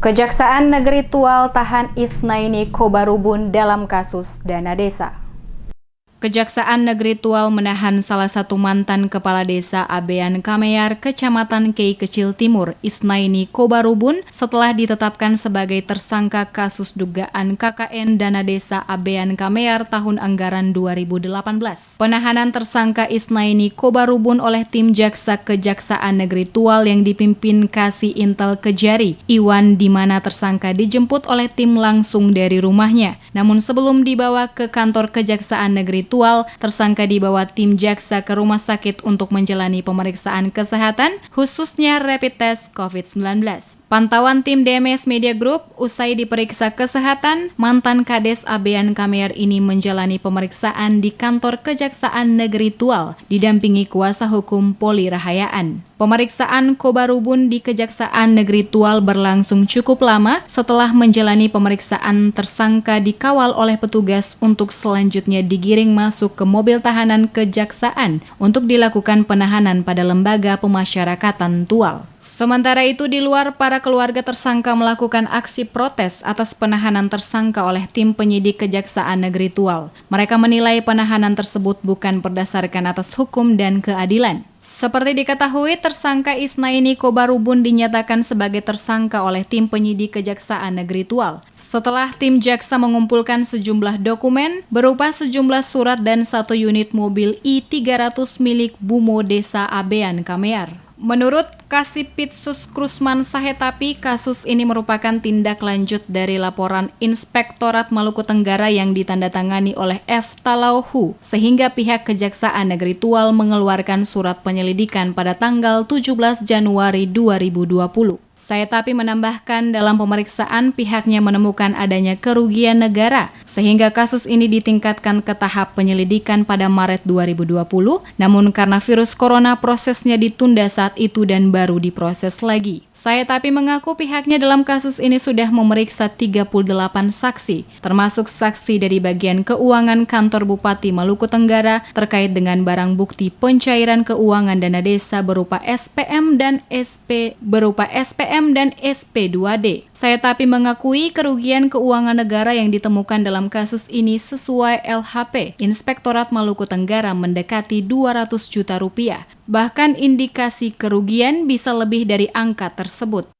Kejaksaan Negeri Tual tahan Isnaini Kobarubun dalam kasus dana desa. Kejaksaan Negeri Tual menahan salah satu mantan kepala desa Abean Kameyar, Kecamatan Kei Kecil Timur, Isnaini Kobarubun, setelah ditetapkan sebagai tersangka kasus dugaan KKN dana desa Abean Kameyar tahun anggaran 2018. Penahanan tersangka Isnaini Kobarubun oleh tim jaksa Kejaksaan Negeri Tual yang dipimpin Kasih Intel Kejari, Iwan, di mana tersangka dijemput oleh tim langsung dari rumahnya. Namun sebelum dibawa ke kantor Kejaksaan Negeri Tual, tersangka dibawa tim jaksa ke rumah sakit untuk menjalani pemeriksaan kesehatan, khususnya rapid test COVID-19. Pantauan tim DMS Media Group, usai diperiksa kesehatan, mantan Kades Abean Kameyar ini menjalani pemeriksaan di kantor Kejaksaan Negeri Tual, didampingi kuasa hukum Poli Rahayaan. Pemeriksaan Kobarubun di Kejaksaan Negeri Tual berlangsung cukup lama. Setelah menjalani pemeriksaan, tersangka dikawal oleh petugas untuk selanjutnya digiring masuk ke mobil tahanan Kejaksaan untuk dilakukan penahanan pada Lembaga Pemasyarakatan Tual. Sementara itu, di luar, para keluarga tersangka melakukan aksi protes atas penahanan tersangka oleh tim penyidik Kejaksaan Negeri Tual. Mereka menilai penahanan tersebut bukan berdasarkan atas hukum dan keadilan. Seperti diketahui, tersangka Isnaini Kobarubun dinyatakan sebagai tersangka oleh tim penyidik Kejaksaan Negeri Tual. Setelah tim jaksa mengumpulkan sejumlah dokumen berupa sejumlah surat dan 1 unit mobil I-300 milik Bumo Desa Abean Kameyar. Menurut Kasipitsus Krusman Sahetapi, kasus ini merupakan tindak lanjut dari laporan Inspektorat Maluku Tenggara yang ditandatangani oleh F. Talauhu, sehingga pihak Kejaksaan Negeri Tual mengeluarkan surat penyelidikan pada tanggal 17 Januari 2020. Sahetapi menambahkan, dalam pemeriksaan pihaknya menemukan adanya kerugian negara, sehingga kasus ini ditingkatkan ke tahap penyelidikan pada Maret 2020, namun karena virus corona prosesnya ditunda saat itu dan baru diproses lagi. Sahetapi mengaku pihaknya dalam kasus ini sudah memeriksa 38 saksi, termasuk saksi dari bagian keuangan kantor Bupati Maluku Tenggara terkait dengan barang bukti pencairan keuangan dana desa berupa SPM dan SP2D. Sahetapi mengakui kerugian keuangan negara yang ditemukan dalam kasus ini sesuai LHP Inspektorat Maluku Tenggara mendekati 200 juta rupiah. Bahkan indikasi kerugian bisa lebih dari angka tersebut.